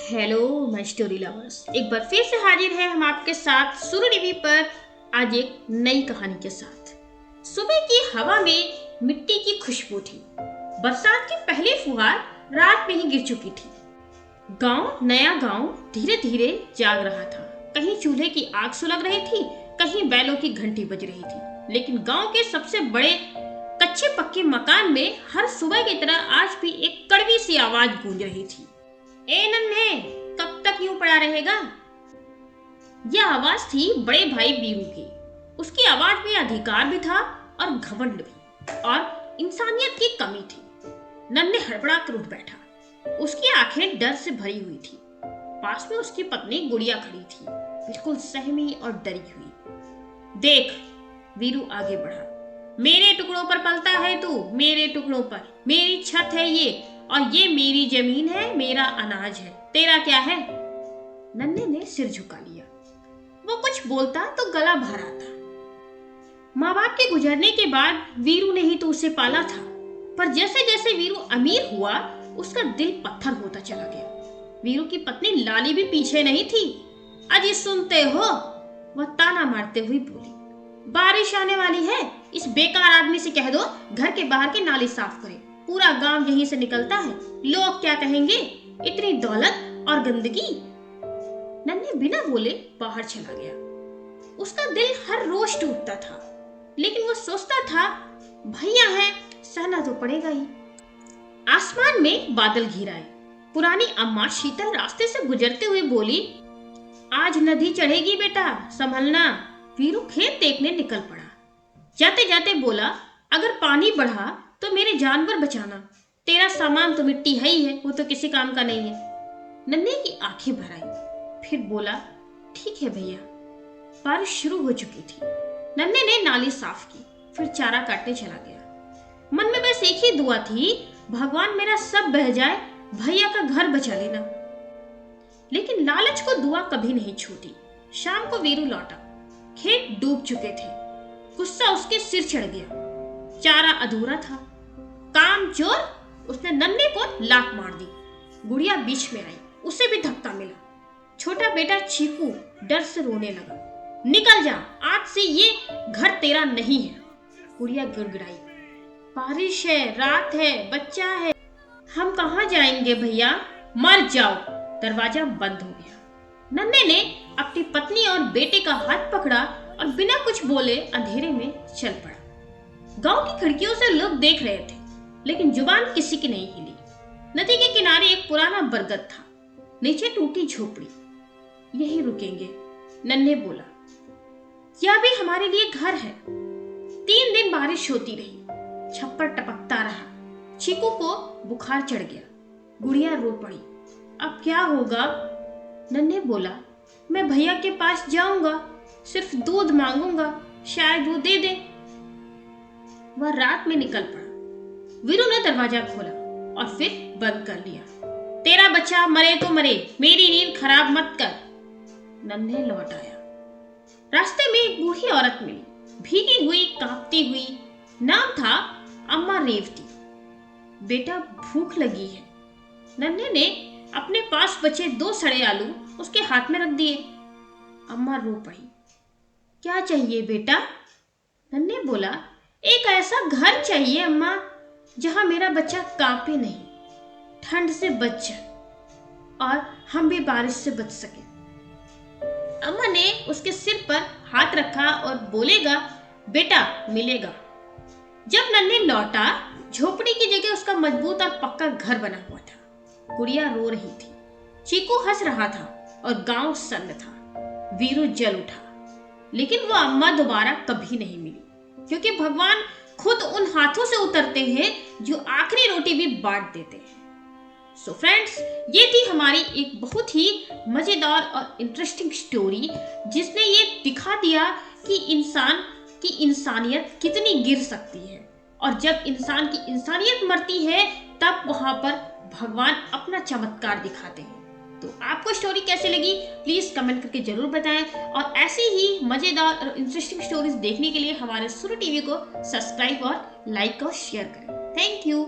Hello my story lovers, एक बार फिर से हाजिर है हम आपके साथ सुरु टीवी पर आज एक नई कहानी के साथ। सुबह की हवा में मिट्टी की खुशबू थी। बरसात की पहली फुहार रात में ही गिर चुकी थी। नया गांव धीरे धीरे जाग रहा था। कहीं चूल्हे की आग सुलग रही थी, कहीं बैलों की घंटी बज रही थी। लेकिन गांव के सबसे बड़े कच्चे पक्के मकान में हर सुबह की तरह आज भी एक कड़वी सी आवाज गूंज रही थी। ए नन्हे, कब तक यूं पड़ा रहेगा? यह आवाज थी बड़े भाई वीरू की। उसकी आवाज में अधिकार भी था और घमंड भी, और इंसानियत की कमी थी। नन्हे हड़बड़ा कर उठ बैठा। उसकी आंखें डर से भरी हुई थी। पास में उसकी पत्नी गुड़िया खड़ी थी, बिल्कुल सहमी और डरी हुई। देख, वीरू आगे बढ़ा, मेरे टुकड़ों पर पलता है तू, मेरे टुकड़ों पर। मेरी छत है ये, और ये मेरी जमीन है, मेरा अनाज है। तेरा क्या है? नन्हे ने सिर झुका लिया। वो कुछ बोलता तो गला भर आता। माँ बाप के गुजरने के बाद वीरू ने ही तो उसे पाला था, पर जैसे जैसे वीरू अमीर हुआ उसका दिल पत्थर होता चला गया। वीरू की पत्नी लाली भी पीछे नहीं थी। अजी सुनते हो? वह ताना मारते हुए बोली, बारिश आने वाली है, इस बेकार आदमी से कह दो घर के बाहर की नाली साफ करे। पूरा गांव यहीं से निकलता है, लोग क्या कहेंगे? इतनी दौलत और गंदगी। नन्हे बिना बोले बाहर चला गया। उसका दिल हर रोज टूटता था, लेकिन वो सोचता था भैया है, सहना तो पड़ेगा ही। आसमान में बादल घिर आए। पुरानी अम्मा शीतल रास्ते से गुजरते हुए बोली, आज नदी चढ़ेगी बेटा, संभलना। वीरू खेत देखने निकल पड़ा। जाते जाते बोला, अगर पानी बढ़ा तो मेरे जानवर बचाना। तेरा सामान तो मिट्टी है ही है, वो तो किसी काम का नहीं है। नन्हे की आंखें भर आई, फिर बोला, ठीक है भैया। बारिश शुरू हो चुकी थी। नन्हे ने नाली साफ की, फिर चारा काटने चला गया। मन में बस एक ही दुआ थी, भगवान मेरा सब बह जाए, भैया का घर बचा लेना। लेकिन लालच को दुआ कभी नहीं छूटी। शाम को वीरू लौटा। खेत डूब चुके थे। गुस्सा उसके सिर चढ़ गया। चारा अधूरा था। काम चोर, उसने नन्हे को लात मार दी। गुड़िया बीच में आई, उसे भी धक्का मिला। छोटा बेटा चीकू डर से रोने लगा। निकल जा, आज से ये घर तेरा नहीं है। गुड़िया गिड़गिड़ाई, बारिश है, रात है, बच्चा है, हम कहाँ जाएंगे भैया? मर जाओ। दरवाजा बंद हो गया। नन्हे ने अपनी पत्नी और बेटे का हाथ पकड़ा और बिना कुछ बोले अंधेरे में चल पड़ा। गांव की खिड़कियों से लोग देख रहे थे, लेकिन जुबान किसी की नहीं हिली। नदी के किनारे एक पुराना बरगद था, नीचे टूटी झोपड़ी। यहीं रुकेंगे, नन्हे बोला। यह भी हमारे लिए घर है। 3 दिन बारिश होती रही, छप्पर टपकता रहा। चीकू को बुखार चढ़ गया। गुड़िया रो पड़ी। अब क्या होगा? नन्हे बोला, मैं भैया के पास जाऊंगा, सिर्फ दूध मांगूंगा, शायद वो दे दे। वह रात में निकल पड़ा। वीरू ने दरवाजा खोला और फिर बंद कर लिया। तेरा बच्चा मरे तो मरे, मेरी नींद खराब मत कर। नन्हे लौट आया। रास्ते में एक बूढ़ी औरत मिली, भीगी हुई, कांपती हुई। नाम था अम्मा रेवती। बेटा, भूख लगी है। नन्हे ने अपने पास बचे 2 सड़े आलू उसके हाथ में रख दिए। अम्मा रो पड़ी। क्या चाहिए बेटा? नन्हे बोला, एक ऐसा घर चाहिए अम्मा, जहां मेरा बच्चा कांपे नहीं, ठंड से बच जाए और हम भी बारिश से बच सके। अम्मा ने उसके सिर पर हाथ रखा और बोलेगा, बेटा मिलेगा। जब नन्हे लौटा, झोपड़ी की जगह उसका मजबूत और पक्का घर बना हुआ था। गुड़िया रो रही थी। चीकू हंस रहा था और गांव सन्न था। वीरू जल उठा, लेकिन वो अम्मा दोबारा कभी नहीं मिली, क्योंकि भगवान खुद उन हाथों से उतरते हैं जो आखिरी रोटी भी बांट देते हैं। सो फ्रेंड्स, ये थी हमारी एक बहुत ही मजेदार और इंटरेस्टिंग स्टोरी, जिसने ये दिखा दिया कि इंसान की इंसानियत कितनी गिर सकती है, और जब इंसान की इंसानियत मरती है तब वहां पर भगवान अपना चमत्कार दिखाते हैं। तो आपको स्टोरी कैसी लगी प्लीज कमेंट करके जरूर बताएं, और ऐसी ही मजेदार और इंटरेस्टिंग स्टोरीज देखने के लिए हमारे सुरु टीवी को सब्सक्राइब और लाइक और शेयर करें। Thank you.